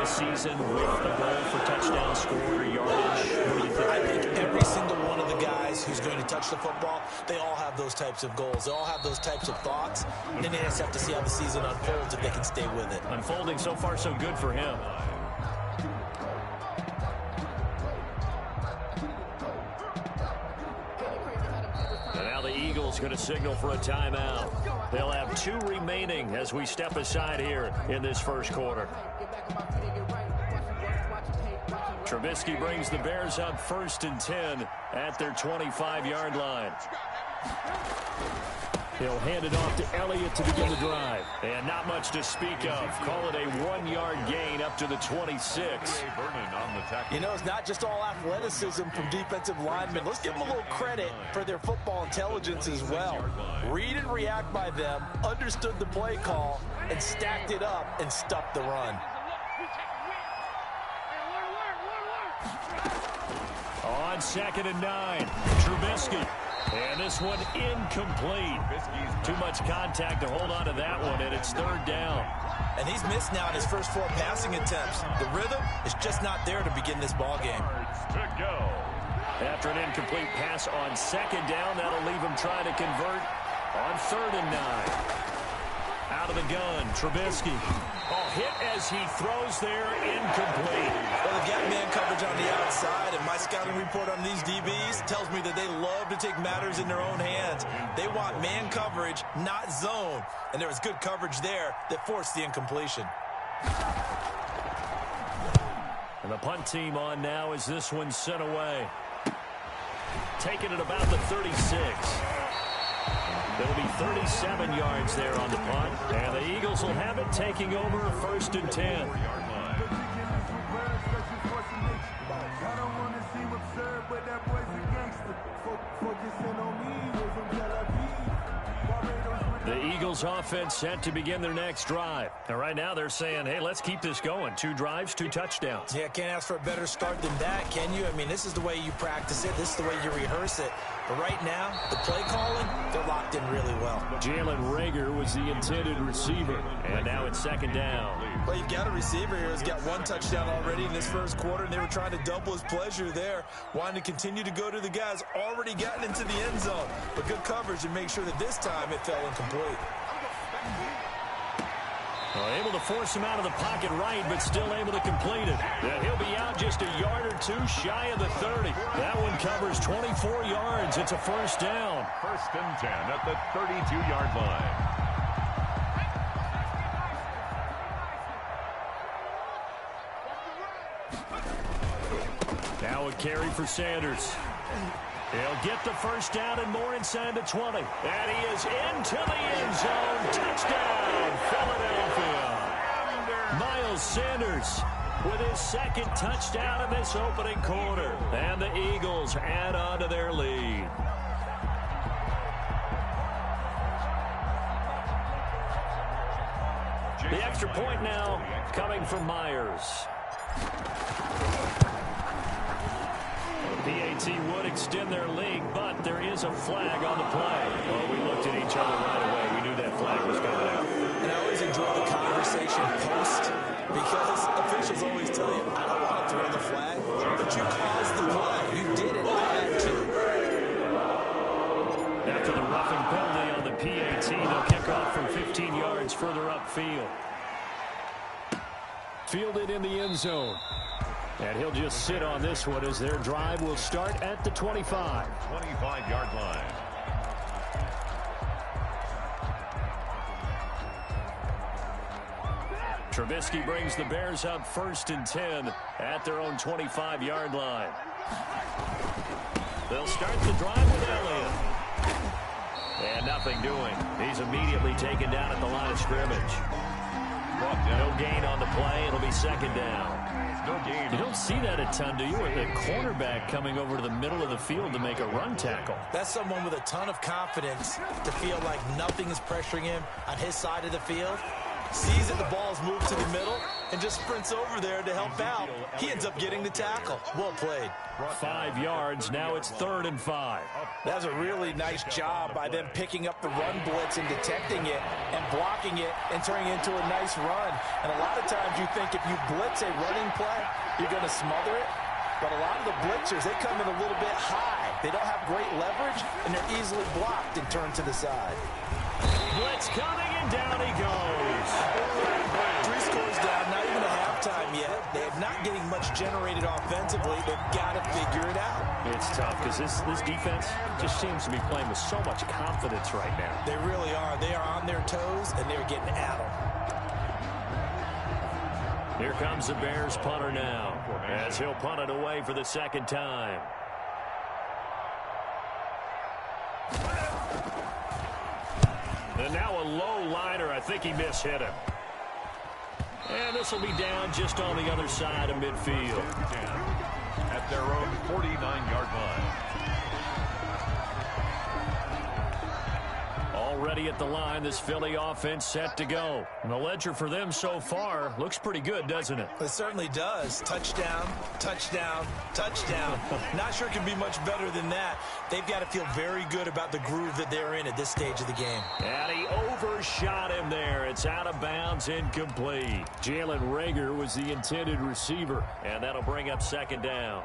a season with a goal for touchdown score or yardage? What do you think? I think every single one of the guys who's going to touch the football, they all have those types of goals. They all have those types of thoughts. And then they just have to see how the season unfolds if they can stay with it. Unfolding so far so good for him. And now the Eagles going to signal for a timeout. They'll have 2 remaining as we step aside here in this first quarter. Trubisky brings the Bears up 1st and 10 at their 25-yard line. He'll hand it off to Elliott to begin the drive. And not much to speak of. Call it a 1-yard gain up to the 26. You know, it's not just all athleticism from defensive linemen. Let's give them a little credit for their football intelligence as well. Read and react by them, understood the play call, and stacked it up and stuffed the run. On 2nd and 9, Trubisky. And this one incomplete. Too much contact to hold on to that one, and it's 3rd down. And he's missed now in his first 4 passing attempts. The rhythm is just not there to begin this ball game. After an incomplete pass on 2nd down, that'll leave him trying to convert on 3rd and 9. Out of the gun, Trubisky. Oh, hit as he throws there, incomplete. Well, they've got man coverage on the outside, and my scouting report on these DBs tells me that they love to take matters in their own hands. They want man coverage, not zone. And there was good coverage there that forced the incompletion. And the punt team on now as this one's sent away. Taking it about the 36. There'll be 37 yards there on the punt. And the Eagles will have it taking over 1st and 10. The Eagles offense set to begin their next drive. And right now they're saying, hey, let's keep this going. 2 drives, 2 touchdowns. Yeah, can't ask for a better start than that, can you? I mean, this is the way you practice it. This is the way you rehearse it. But right now, the play calling, they're locked in really well. Jalen Reagor was the intended receiver. And now it's 2nd down. Well, you've got a receiver here who's got 1 touchdown already in this first quarter, and they were trying to double his pleasure there, wanting to continue to go to the guys already gotten into the end zone. But good coverage and make sure that this time it fell incomplete. Well, able to force him out of the pocket right, but still able to complete it. And he'll be out just a yard or 2 shy of the 30. That one covers 24 yards. It's a 1st down. 1st and 10 at the 32-yard line. Now a carry for Sanders. He'll get the 1st down and more inside the 20. And he is into the end zone. Touchdown, Philadelphia. Miles Sanders with his 2nd touchdown in this opening quarter. And the Eagles add on to their lead. The extra point now coming from Myers. PAT would extend their lead, but there is a flag on the play. Well, we looked at each other right away. We knew that flag was coming out. And I always enjoy the conversation post because officials always tell you, I don't want to throw the flag, but you caused the play. You did it. I had to. After the roughing penalty on the PAT, they'll kick off from 15 yards further upfield. Fielded in the end zone. And he'll just sit on this one as their drive will start at the 25. 25-yard line. Trubisky brings the Bears up 1st and 10 at their own 25-yard line. They'll start the drive with Elliott. And nothing doing. He's immediately taken down at the line of scrimmage. No gain on the play. It'll be 2nd down. No gain. You don't see that a ton, do you? A cornerback coming over to the middle of the field to make a run tackle. That's someone with a ton of confidence to feel like nothing is pressuring him on his side of the field. sees that the ball's moved to the middle, and just sprints over there to help out. He ends up getting the tackle. Well played. 5 yards. Now it's 3rd and 5. That's a really nice job by them picking up the run blitz and detecting it and blocking it and turning it into a nice run. And a lot of times you think if you blitz a running play, you're going to smother it. But a lot of the blitzers, they come in a little bit high. They don't have great leverage, and they're easily blocked and turned to the side. Blitz coming, and down he goes. 3 scores down, not even a halftime yet. They're not getting much generated offensively. They've got to figure it out. It's tough because this defense just seems to be playing with so much confidence right now. They really are. They are on their toes, and they're getting at them. Here comes the Bears punter now, as he'll punt it away for the 2nd time. And now a low liner. I think he mishit him. And this will be down just on the other side of midfield. At their own 49-yard line. Already at the line, this Philly offense set to go. And the ledger for them so far looks pretty good, doesn't it? It certainly does. Touchdown, touchdown, touchdown. Not sure it can be much better than that. They've got to feel very good about the groove that they're in at this stage of the game. And he overshot him there. It's out of bounds, incomplete. Jalen Reagor was the intended receiver, and that'll bring up 2nd down.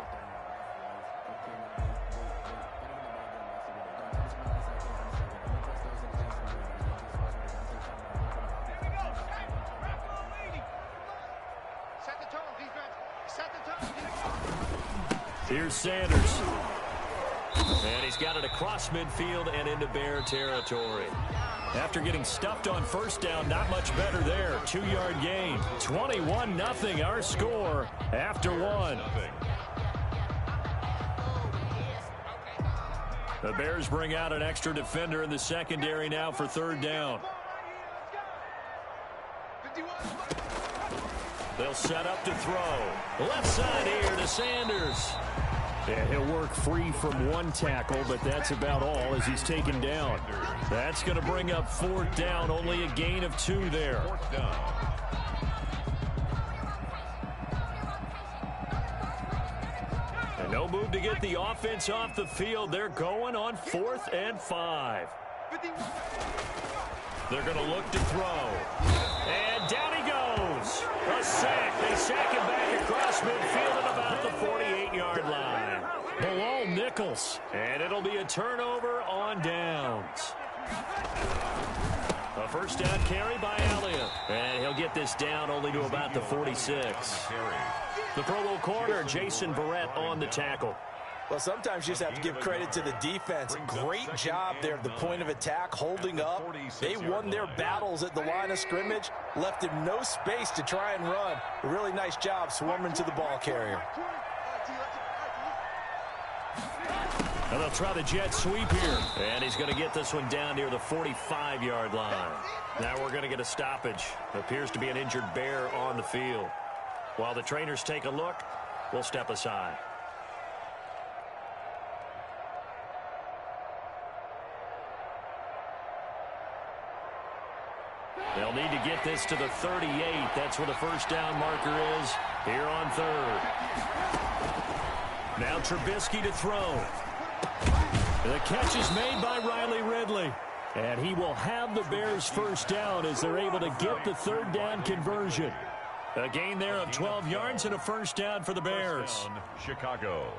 Here's Sanders. And he's got it across midfield and into Bear territory. After getting stuffed on 1st down, not much better there. 2-yard gain. 21-0 our score after 1. The Bears bring out an extra defender in the secondary now for 3rd down. They'll set up to throw. Left side here to Sanders. Yeah, he'll work free from 1 tackle, but that's about all as he's taken down. That's going to bring up 4th down, only a gain of 2 there. 4th down. And no move to get the offense off the field. They're going on 4th and 5. They're going to look to throw. And down he goes. A sack. They sack him back across midfield at about the 48-yard line. Below Nichols. And it'll be a turnover on downs. A 1st down carry by Elliott. And he'll get this down only to about the 46. The Pro Bowl corner, Jason Verrett, on the tackle. Well, sometimes you just have to give credit to the defense. Great job there at the point of attack, holding up. They won their battles at the line of scrimmage, left him no space to try and run. A really nice job swarming to the ball carrier. And they'll try the jet sweep here. And he's going to get this one down near the 45-yard line. Now we're going to get a stoppage. Appears to be an injured Bear on the field. While the trainers take a look, we'll step aside. They'll need to get this to the 38. That's where the 1st down marker is here on 3rd. Now Trubisky to throw. The catch is made by Riley Ridley. And he will have the Bears' 1st down as they're able to get the 3rd down conversion. A gain there of 12 yards and a 1st down for the Bears. First down, Chicago.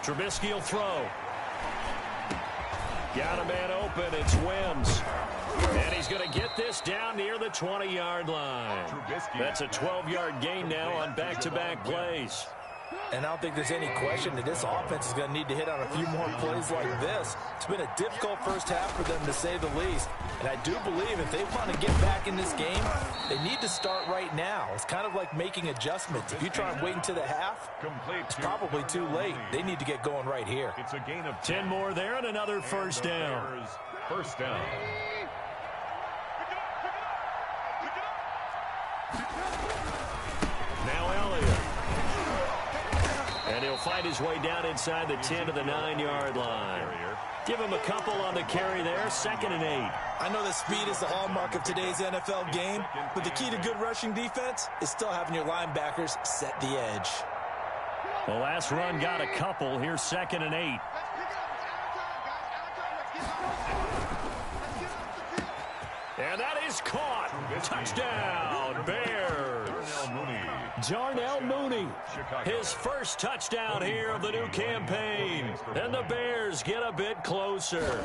Trubisky will throw. Got a man open. It's Wims. And he's going to get this down near the 20-yard line. That's a 12-yard gain now on back-to-back plays. And I don't think there's any question that this offense is going to need to hit on a few more plays like this. It's been a difficult 1st half for them, to say the least. And I do believe if they want to get back in this game, they need to start right now. It's kind of like making adjustments. If you try and wait until the half, it's probably too late. They need to get going right here. It's a gain of 10 more there and another 1st down. 1st down. Now Elliott. And he'll fight his way down inside the 10 to the 9-yard line. Give him a couple on the carry there, 2nd and 8. I know that speed is the hallmark of today's NFL game, but the key to good rushing defense is still having your linebackers set the edge. The last run got a couple. Here's 2nd and 8. And that is caught. Touchdown, Bears. Darnell Mooney, his first touchdown here of the new campaign. And the Bears get a bit closer.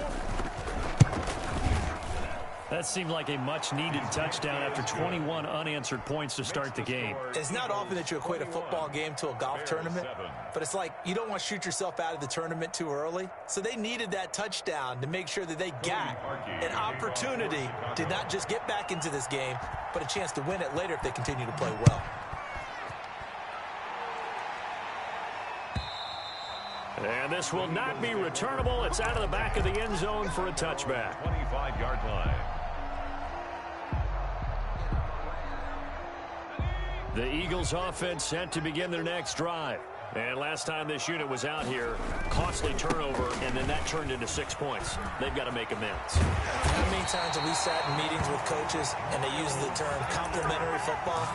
That seemed like a much-needed touchdown after 21 unanswered points to start the game. It's not often that you equate a football game to a golf tournament, but it's like you don't want to shoot yourself out of the tournament too early. So they needed that touchdown to make sure that they got an opportunity to not just get back into this game, but a chance to win it later if they continue to play well. And this will not be returnable. It's out of the back of the end zone for a touchback. 25-yard line. The Eagles offense set to begin their next drive. And last time this unit was out here, costly turnover, and then that turned into 6 points. They've got to make amends. How many times have we sat in meetings with coaches and they use the term complementary football?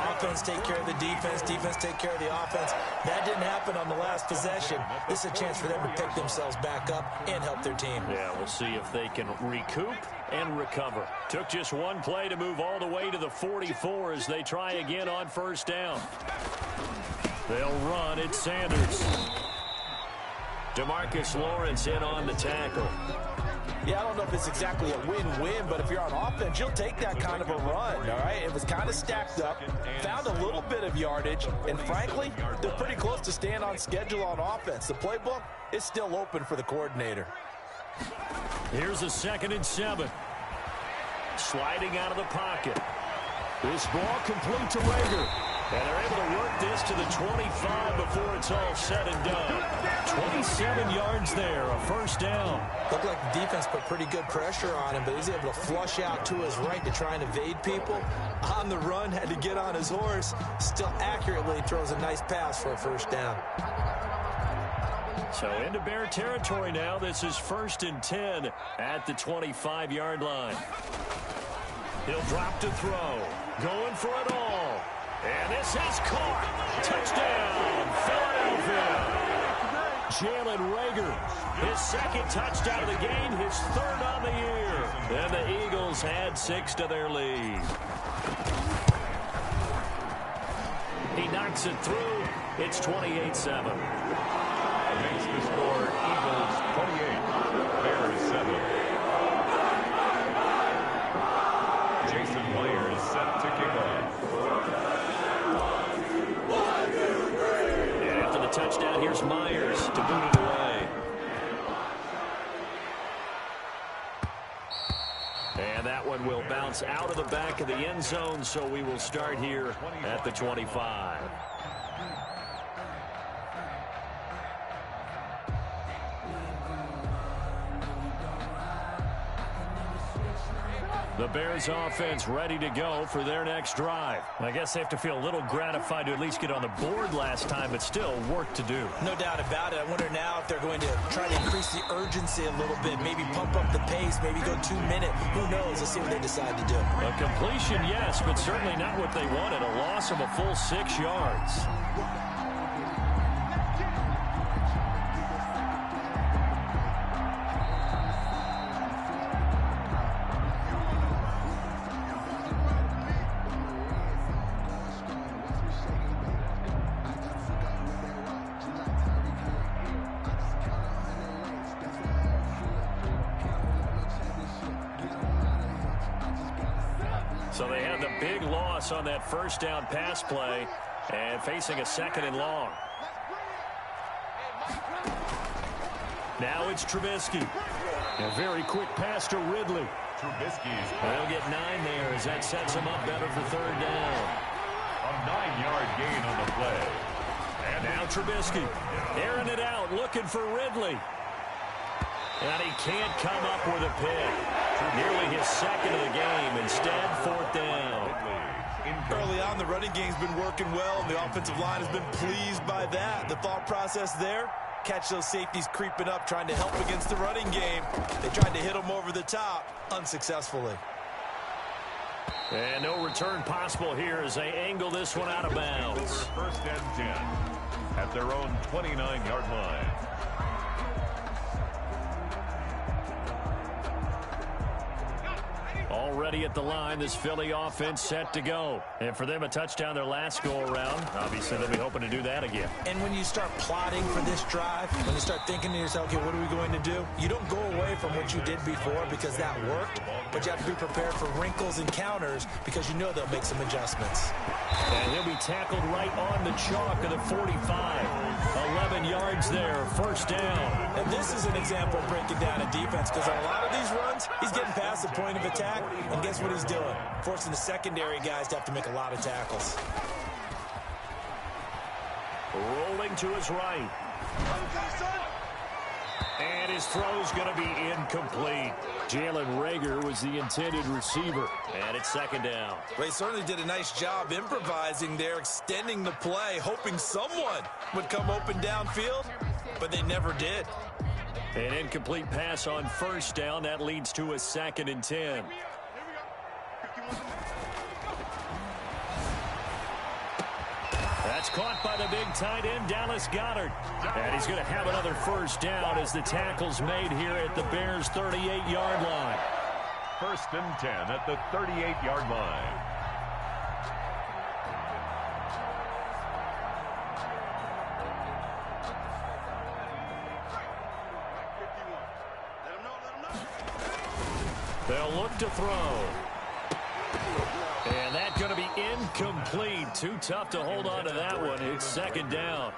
Offense take care of the defense, defense take care of the offense. That didn't happen on the last possession. This is a chance for them to pick themselves back up and help their team. Yeah, we'll see if they can recoup and recover. Took just one play to move all the way to the 44 as they try again on first down. They'll run. It's Sanders. DeMarcus Lawrence in on the tackle. Yeah, I don't know if it's exactly a win-win, but if you're on offense, you'll take that kind of a run, all right? It was kind of stacked up, found a little bit of yardage, and frankly, they're pretty close to staying on schedule on offense. The playbook is still open for the coordinator. Here's a 2nd and 7. Sliding out of the pocket. This ball complete to Rager. And they're able to work this to the 25 before it's all said and done. 27 yards there, a first down. Looked like the defense put pretty good pressure on him, but he's able to flush out to his right to try and evade people. On the run, had to get on his horse. Still accurately throws a nice pass for a first down. So into Bear territory now. This is 1st and 10 at the 25-yard line. He'll drop to throw. Going for it all. And this is caught. Touchdown, Philadelphia. Jalen Rager, his 2nd touchdown of the game, his 3rd on the year. And the Eagles add 6 to their lead. He knocks it through. It's 28-7. Makes the score Eagles 28, Bears 7. Jason Myers set to kick off. And after the touchdown, here's Myers to boot it away. And that one will bounce out of the back of the end zone, so we will start here at the 25. The Bears offense ready to go for their next drive. I guess they have to feel a little gratified to at least get on the board last time, but still work to do. No doubt about it. I wonder now if they're going to try to increase the urgency a little bit, maybe pump up the pace, maybe go 2 minute. Who knows? Let's see what they decide to do. A completion, yes, but certainly not what they wanted. A loss of a full 6 yards. So they had the big loss on that first down pass play and facing a 2nd and long. Now it's Trubisky. A very quick pass to Ridley. Trubisky's They'll get 9 there as that sets him up better for 3rd down. a 9-yard gain on the play. And now Trubisky airing it out, looking for Ridley. And he can't come up with a pick. Nearly his 2nd of the game. Instead, 4th down. Early on, the running game's been working well, and the offensive line has been pleased by that. The thought process there, catch those safeties creeping up, trying to help against the running game. They tried to hit them over the top, unsuccessfully. And no return possible here as they angle this one out of bounds. First and 10 at their own 29-yard line. Already at the line, this Philly offense set to go. And for them, a touchdown their last go-around. Obviously, they'll be hoping to do that again. And when you start plotting for this drive, when you start thinking to yourself, okay, what are we going to do? You don't go away from what you did before because that worked, but you have to be prepared for wrinkles and counters because you know they'll make some adjustments. And he'll be tackled right on the chalk of the 45. 11 yards there, first down. And this is an example of breaking down a defense because on a lot of these runs, he's getting past the point of attack, and guess what he's doing? Forcing the secondary guys to have to make a lot of tackles. Rolling to his right. And his throw's going to be incomplete. Jalen Reagor was the intended receiver. And it's second down. They certainly did a nice job improvising there, extending the play, hoping someone would come open downfield, but they never did. An incomplete pass on first down. That leads to a 2nd and 10. That's caught by the big tight end, Dallas Goedert. And he's going to have another first down as the tackle's made here at the Bears' 38-yard line. First and 10 at the 38-yard line. They'll look to throw. And that's going to be incomplete. Too tough to hold on to that one. It's second down.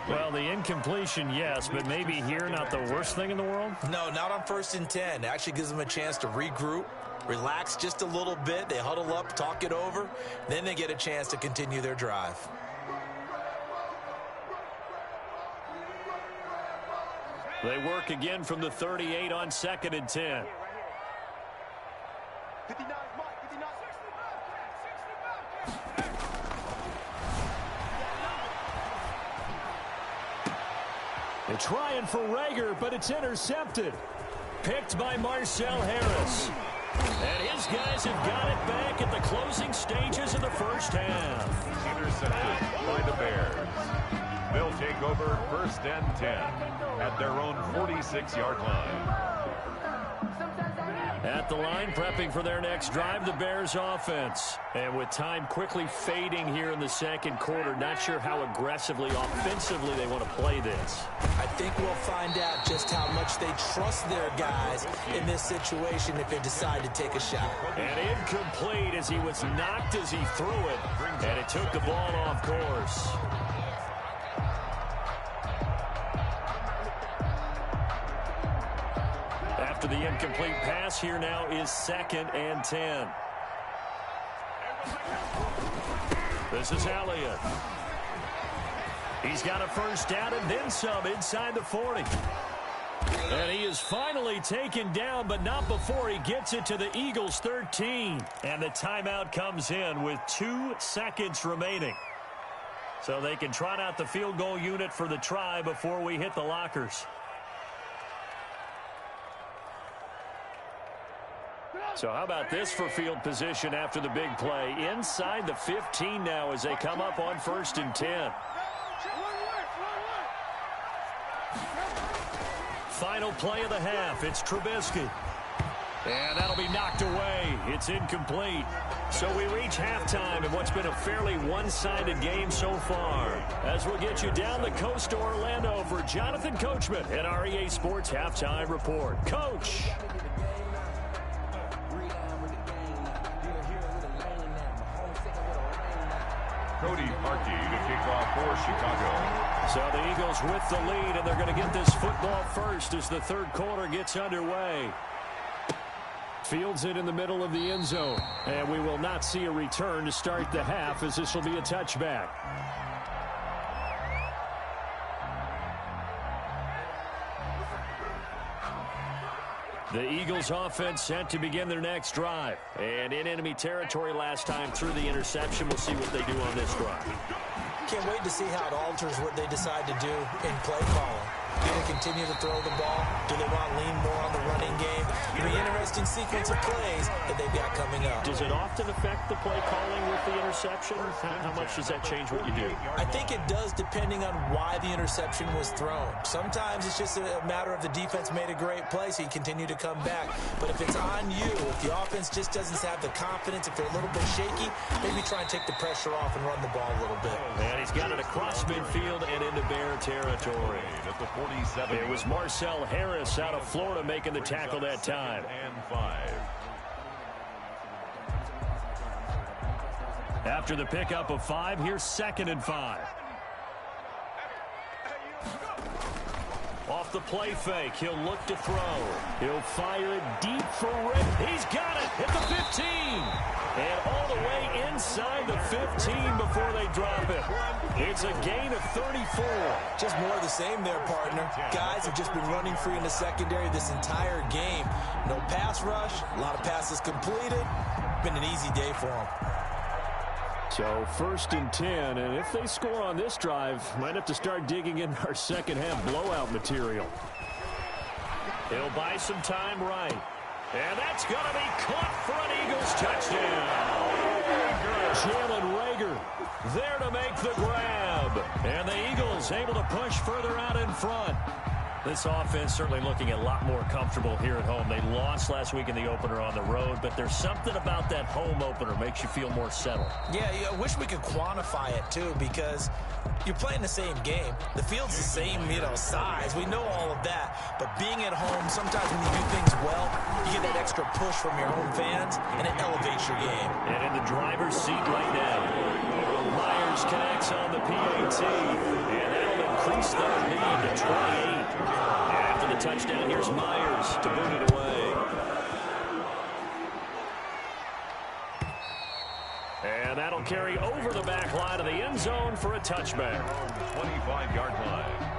Well, the incompletion, yes, but maybe here not the worst thing in the world? No, not on first and 10. It actually gives them a chance to regroup, relax just a little bit. They huddle up, talk it over. Then they get a chance to continue their drive. They work again from the 38 on 2nd and 10. They're trying for Reagor, but it's intercepted. Picked by Marcel Harris. And his guys have got it back at the closing stages of the first half. Intercepted by the Bears. They'll take over first and 10 at their own 46-yard line. At the line, prepping for their next drive, the Bears offense. And with time quickly fading here in the second quarter, not sure how aggressively, offensively they want to play this. I think we'll find out just how much they trust their guys in this situation if they decide to take a shot. And incomplete as he was knocked as he threw it. And it took the ball off course. After the incomplete pass, here now is 2nd and 10. This is Elliott. He's got a first down and then some inside the 40. And he is finally taken down, but not before he gets it to the Eagles' 13. And the timeout comes in with 2 seconds remaining. So they can trot out the field goal unit for the try before we hit the lockers. So how about this for field position after the big play? Inside the 15 now as they come up on 1st and 10. Final play of the half. It's Trubisky. And that'll be knocked away. It's incomplete. So we reach halftime in what's been a fairly one-sided game so far. As we'll get you down the coast to Orlando for Jonathan Coachman and our EA Sports Halftime Report. Coach. Cody Parkey to kick off for Chicago. So the Eagles with the lead, and they're going to get this football first as the third quarter gets underway. Fields it in the middle of the end zone, and we will not see a return to start the half as this will be a touchback. The Eagles offense set to begin their next drive. And in enemy territory last time through the interception. We'll see what they do on this drive. Can't wait to see how it alters what they decide to do in play calling. Do they continue to throw the ball? Do they want to lean more on the running game? It'll be an interesting sequence of plays that they've got coming up. Does it often affect the play calling with the interception? How much does that change what you do? I think it does depending on why the interception was thrown. Sometimes it's just a matter of the defense made a great play, so you continue to come back. But if it's on you, if the offense just doesn't have the confidence, if they're a little bit shaky, maybe try and take the pressure off and run the ball a little bit. And he's got it across midfield and into Bear territory. At the 47. It was Marcel Harris out of Florida making the tackle that time. And 5. After the pickup of 5, here's 2nd and 5. Off the play fake, he'll look to throw. He'll fire it deep for Rick. He's got it at the 15. And all the way inside the 15 before they drop it. It's a gain of 34. Just more of the same there, partner. Guys have just been running free in the secondary this entire game. No pass rush, a lot of passes completed. Been an easy day for them. So 1st and 10, and if they score on this drive, might have to start digging in our second half blowout material. He'll buy some time right. And that's going to be caught for an Eagles touchdown. Jalen Reagor there to make the grab. And the Eagles able to push further out in front. This offense certainly looking a lot more comfortable here at home. They lost last week in the opener on the road, but there's something about that home opener makes you feel more settled. Yeah, I wish we could quantify it, too, because you're playing the same game. The field's the same, size. We know all of that. But being at home, sometimes when you do things well, you get that extra push from your home fans, and it elevates your game. And in the driver's seat right now, Myers connects on the PAT, and that'll increase their lead to 28. After the touchdown, here's Myers to boot it away. And that'll carry over the back line of the end zone for a touchback. 25-yard line.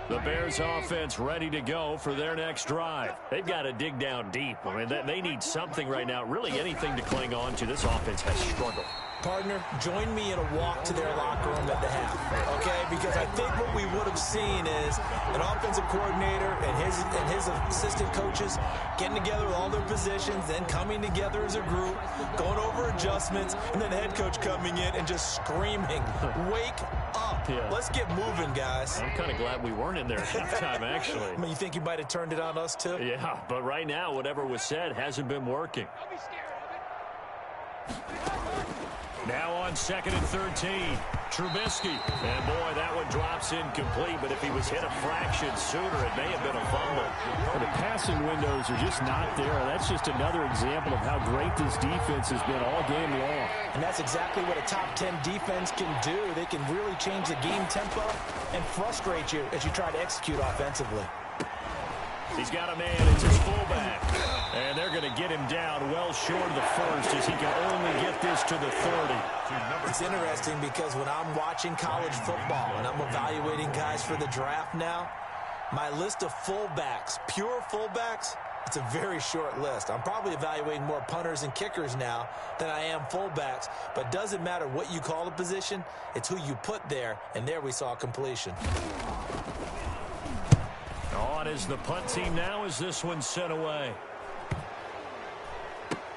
The Bears offense ready to go for their next drive. They've got to dig down deep. I mean, they need something right now, really anything to cling on to. This offense has struggled. Partner, join me in a walk to their locker room at the half, okay? Because I think what we would have seen is an offensive coordinator and his assistant coaches getting together with all their positions, then coming together as a group, going over adjustments, and then the head coach coming in and just screaming, "Wake up. Yeah. Let's get moving, guys." I'm kind of glad we weren't in there at halftime, actually. I mean, you think you might have turned it on us, too? Yeah, but right now, whatever was said hasn't been working. Now on 2nd and 13, Trubisky. And boy, that one drops incomplete, but if he was hit a fraction sooner, it may have been a fumble. Well, the passing windows are just not there. That's just another example of how great this defense has been all game long. And that's exactly what a top 10 defense can do. They can really change the game tempo and frustrate you as you try to execute offensively. He's got a man. It's his fullback. And they're going to get him down well short of the first as he can only get this to the 30. It's interesting because when I'm watching college football and I'm evaluating guys for the draft now, my list of fullbacks, pure fullbacks, it's a very short list. I'm probably evaluating more punters and kickers now than I am fullbacks. But it doesn't matter what you call the position, it's who you put there. And there we saw completion. On is the punt team now as this one's sent away.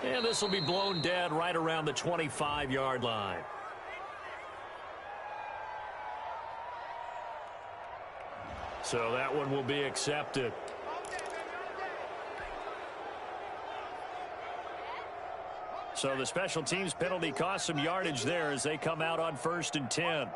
And this will be blown dead right around the 25-yard line. So that one will be accepted. So the special teams penalty cost some yardage there as they come out on 1st and 10.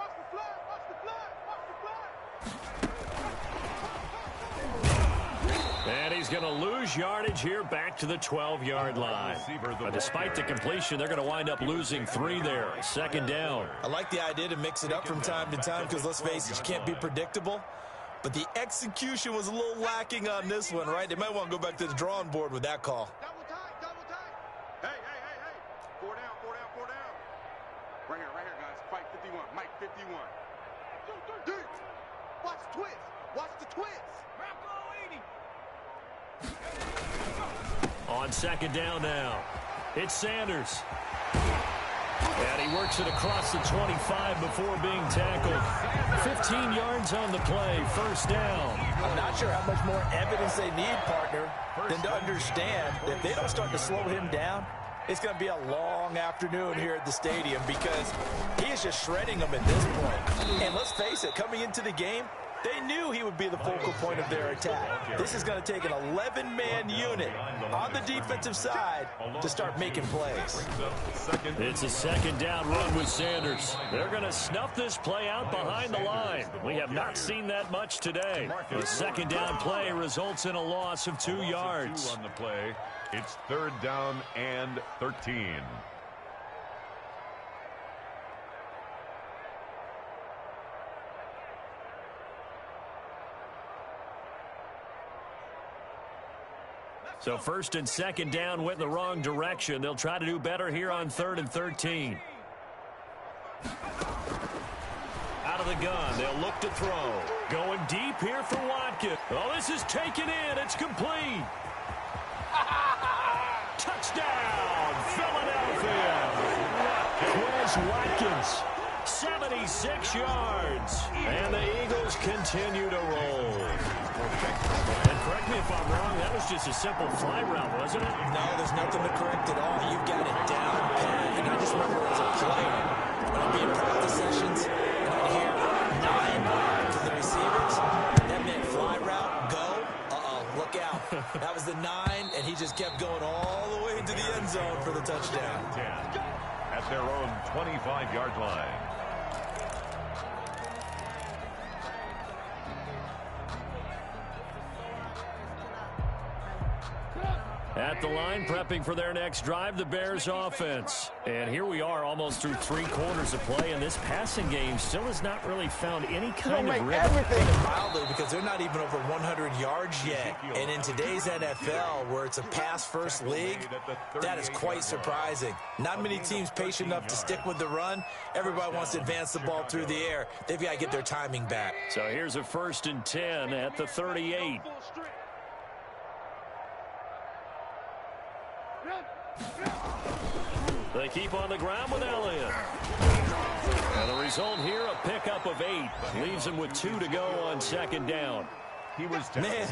And he's going to lose yardage here back to the 12-yard line. But despite the completion, they're going to wind up losing 3 there. 2nd down. I like the idea to mix it up from time to time because, let's face it, you can't be predictable. But the execution was a little lacking on this one, right? They might want to go back to the drawing board with that call. Double tight. Hey. 4 down. Right here, guys. Fight 51. Mike 51. Dude, watch the twist. Watch the twist. On second down now, it's Sanders. And he works it across the 25 before being tackled. 15 yards on the play, first down. I'm not sure how much more evidence they need, partner, than to understand that if they don't start to slow him down, it's going to be a long afternoon here at the stadium because he is just shredding them at this point. And let's face it, coming into the game, they knew he would be the focal point of their attack. This is going to take an 11-man unit on the defensive side to start making plays. It's a second down run with Sanders. They're going to snuff this play out behind the line. We have not seen that much today. The second down play results in a loss of 2 yards. On the play, it's third down and 13. So first and second down went the wrong direction. They'll try to do better here on 3rd and 13. Out of the gun, they'll look to throw. Going deep here for Watkins. Oh, this is taken in. It's complete. Touchdown, Philadelphia. Chris Watkins, 76 yards. And the Eagles continue to roll. And correct me if I'm wrong, that was just a simple fly route, wasn't it? No, there's nothing to correct at all. You've got it down pat. And I just remember as a player, when I'd be in practice sessions, and I'd hear 9 to the receivers, that meant fly route, go. Look out. That was the 9, and he just kept going all the way into the end zone for the touchdown. At their own 25-yard line. At the line, prepping for their next drive, the Bears offense. And here we are almost through 3 quarters of play, and this passing game still has not really found any kind of rhythm. Mildly, because they're not even over 100 yards yet. And in today's NFL, where it's a pass-first league, that is quite surprising. Not many teams patient enough to stick with the run. Everybody wants to advance the ball through the air. They've got to get their timing back. So here's a 1st and 10 at the 38. They keep on the ground with Elliott. And the result here, a pickup of 8. Leaves him with 2 to go on second down. Man,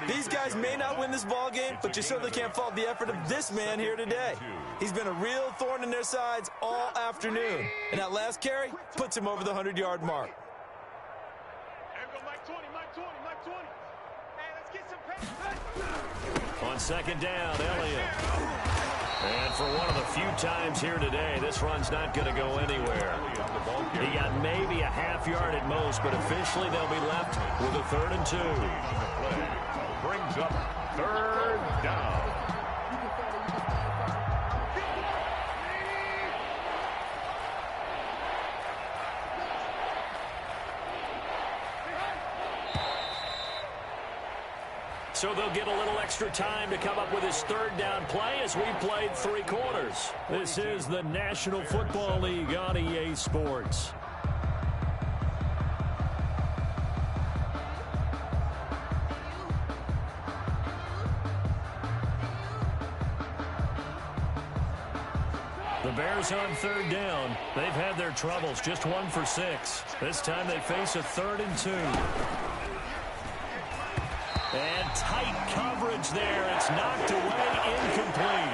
these guys may not win this ball game, but you certainly can't fault the effort of this man here today. He's been a real thorn in their sides all afternoon. And that last carry puts him over the 100-yard mark. On second down, Elliott. And for one of the few times here today, this run's not going to go anywhere. He got maybe a half yard at most, but officially they'll be left with a 3rd and 2. Brings up 3rd down. So they'll get a little extra time to come up with his 3rd down play as we played 3 quarters. This is the National Football League on EA Sports. The Bears on 3rd down. They've had their troubles, just 1 for 6. This time they face a 3rd and 2. And tight coverage there. It's knocked away, incomplete.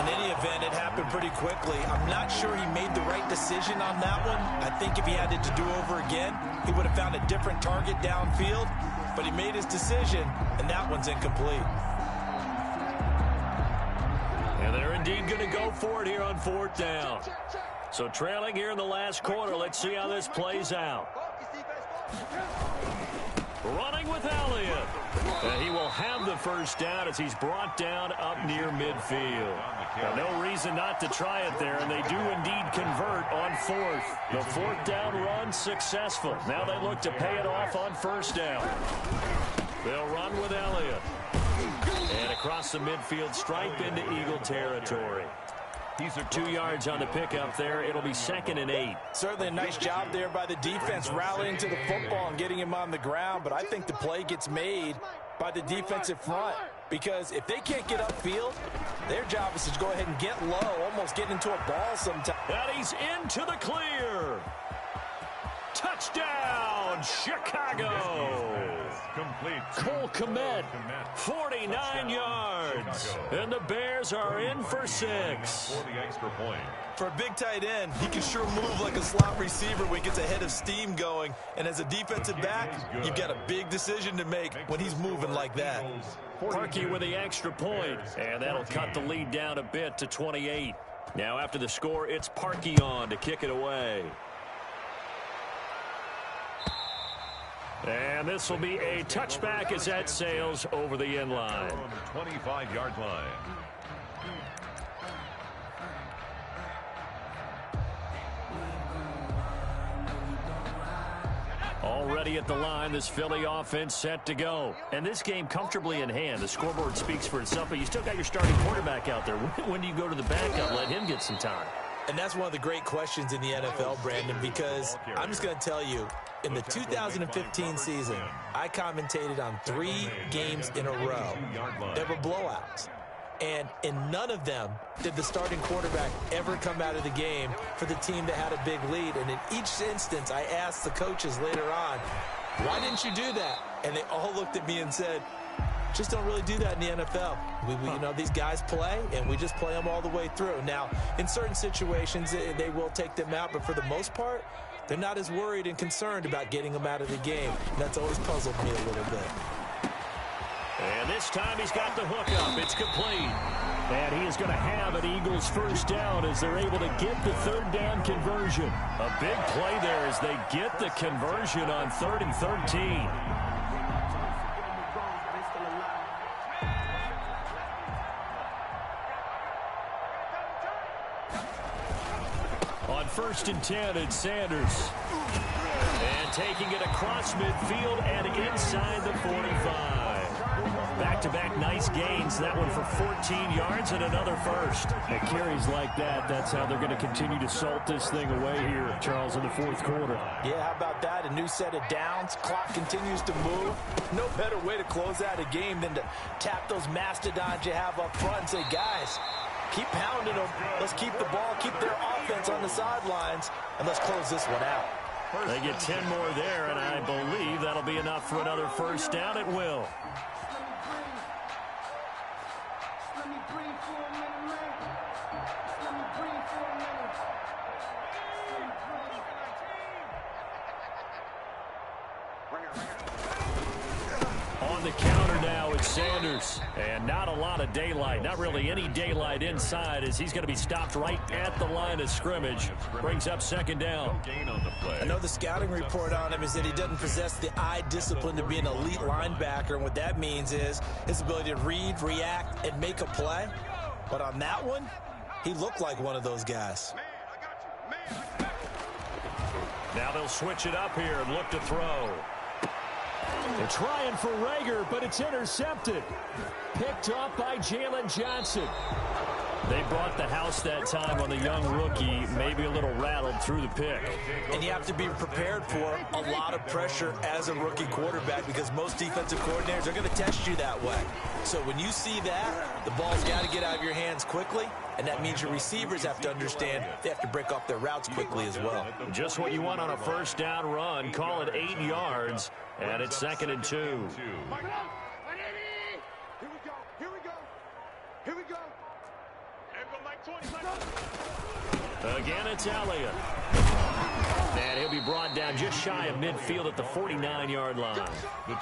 In any event, it happened pretty quickly. I'm not sure he made the right decision on that one. I think if he had it to do over again, he would have found a different target downfield. But he made his decision, and that one's incomplete. And they're indeed going to go for it here on 4th down. So trailing here in the last quarter. Let's see how this plays out. Running with Elliott. And he will have the 1st down as he's brought down up near midfield. Now, no reason not to try it there, and they do indeed convert on 4th. The 4th down run successful. Now they look to pay it off on 1st down. They'll run with Elliott. And across the midfield stripe into Eagle territory. He's 2 yards on the pickup there. It'll be 2nd and 8. Certainly a nice job there by the defense rallying to the football and getting him on the ground, but I think the play gets made by the defensive front because if they can't get upfield, their job is to go ahead and get low, almost get into a ball sometime. And he's into the clear. Touchdown, Chicago. complete. Cole Kmet, 49 yards. And the Bears are in for 6. For the extra point. For a big tight end, he can sure move like a slot receiver when he gets a head of steam going. And as a defensive back, you've got a big decision to make when he's moving like that. Parkey with the extra point, and that'll cut the lead down a bit to 28. Now after the score, it's Parkey on to kick it away. And this will be a touchback as that sails over the end line. 25-yard line. Already at the line, this Philly offense set to go. And this game comfortably in hand. The scoreboard speaks for itself, but you still got your starting quarterback out there. When do you go to the backup? Let him get some time. And that's one of the great questions in the NFL, Brandon, because I'm just going to tell you, in the 2015 season, I commentated on 3 games in a row that were blowouts. And in none of them did the starting quarterback ever come out of the game for the team that had a big lead. And in each instance, I asked the coaches later on, why didn't you do that? And they all looked at me and said, just don't really do that in the NFL. You know, these guys play, and we just play them all the way through. Now, in certain situations, they will take them out, but for the most part, they're not as worried and concerned about getting them out of the game. And that's always puzzled me a little bit. And this time he's got the hookup. It's complete. And he is going to have an Eagles first down as they're able to get the third down conversion. A big play there as they get the conversion on 3rd and 13. On 1st and 10, it's Sanders. And taking it across midfield and inside the 45. Back-to-back nice gains. That one for 14 yards and another first. And carries like that, that's how they're going to continue to salt this thing away here, Charles, in the 4th quarter. Yeah, how about that? A new set of downs. Clock continues to move. No better way to close out a game than to tap those mastodons you have up front and say, guys, keep pounding them. Let's keep the ball, keep their offense on the sidelines, and let's close this one out. They get 10 more there, and I believe that'll be enough for another first down. It will. On the counter now, it's Sanders. And not a lot of daylight, not really any daylight inside as he's going to be stopped right at the line of scrimmage. Brings up 2nd down. I know the scouting report on him is that he doesn't possess the eye discipline to be an elite linebacker. And what that means is his ability to read, react, and make a play. But on that one, he looked like one of those guys. Now they'll switch it up here and look to throw. They're trying for Rager, but it's intercepted. Picked off by Jalen Johnson. They brought the house that time on the young rookie, maybe a little rattled through the pick. And you have to be prepared for a lot of pressure as a rookie quarterback because most defensive coordinators are going to test you that way. So when you see that, the ball's got to get out of your hands quickly, and that means your receivers have to understand they have to break off their routes quickly as well. Just what you want on a first down run. Call it 8 yards, and it's 2nd and 2. Here we go. Here we go. Again, it's Elliott. And he'll be brought down just shy of midfield at the 49-yard line.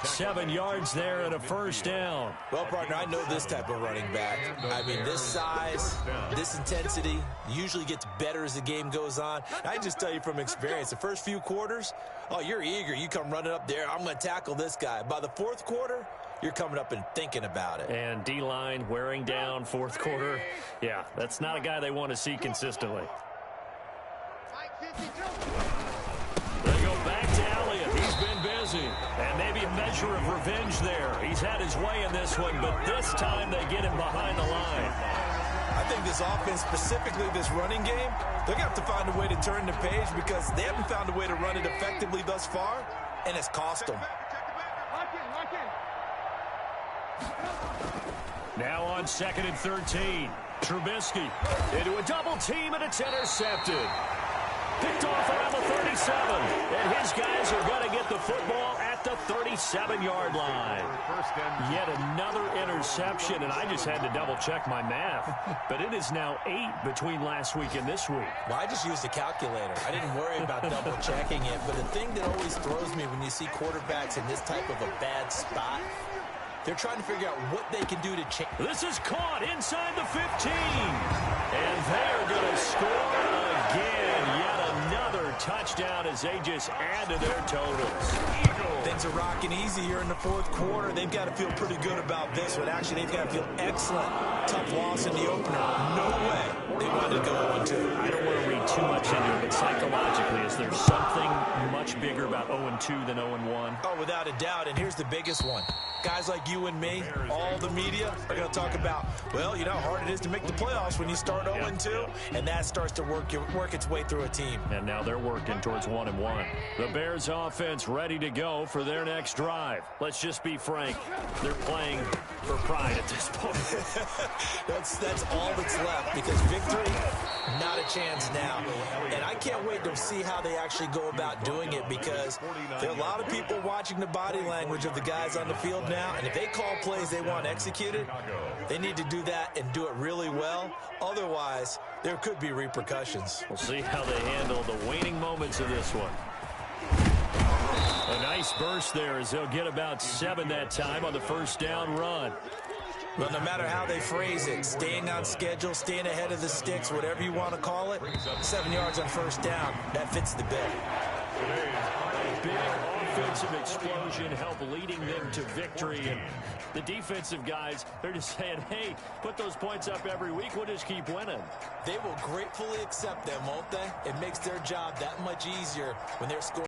7 yards there and a first down. Well, partner, I know this type of running back. I mean, this size, this intensity usually gets better as the game goes on. I can just tell you from experience, the first few quarters, oh, you're eager. You come running up there. I'm going to tackle this guy. By the 4th quarter, you're coming up and thinking about it. And D-line wearing down 4th quarter. Yeah, that's not a guy they want to see consistently. They go back to Elliott. He's been busy. And maybe a measure of revenge there. He's had his way in this one, but this time they get him behind the line. I think this offense, specifically this running game, they're going to have to find a way to turn the page because they haven't found a way to run it effectively thus far, and it's cost them. Now on 2nd and 13. Trubisky into a double team, and it's intercepted. Picked off around the 37. And his guys are going to get the football at the 37-yard line. Yet another interception, and I just had to double-check my math. But it is now 8 between last week and this week. Well, I just used a calculator. I didn't worry about double-checking it. But the thing that always throws me when you see quarterbacks in this type of a bad spot, they're trying to figure out what they can do to change. This is caught inside the 15. And they are going to score again. Yet another touchdown as they just add to their totals. Things are rocking easy here in the fourth quarter. They've got to feel pretty good about this one. Actually, they've got to feel excellent. Tough loss in the opener. No way they wanted to go 1-2. I don't want to read too much into it, but psychologically, is there something much bigger about 0-2 than 0-1? Oh, without a doubt, and here's the biggest one. Guys like you and me, all the media, are going to talk about, well, you know how hard it is to make the playoffs when you start 0-2, and that starts to work its way through a team. And now they're working towards 1-1. The Bears offense ready to go for their next drive. Let's just be frank. They're playing for pride at this point. That's all that's left because victory, not a chance now. And I can't wait to see how they actually go about doing it because there are a lot of people watching the body language of the guys on the field now, and if they call plays they want executed, they need to do that and do it really well. Otherwise, there could be repercussions. We'll see how they handle the waning moments of this one. A nice burst there as they'll get about 7 that time on the first down run. Well, no matter how they phrase it, staying on schedule, staying ahead of the sticks, whatever you want to call it, 7 yards on first down, that fits the bill. Big offensive explosion help leading them to victory. And the defensive guys, they're just saying, hey, put those points up every week. We'll just keep winning. They will gratefully accept them, won't they? It makes their job that much easier when they're scoring.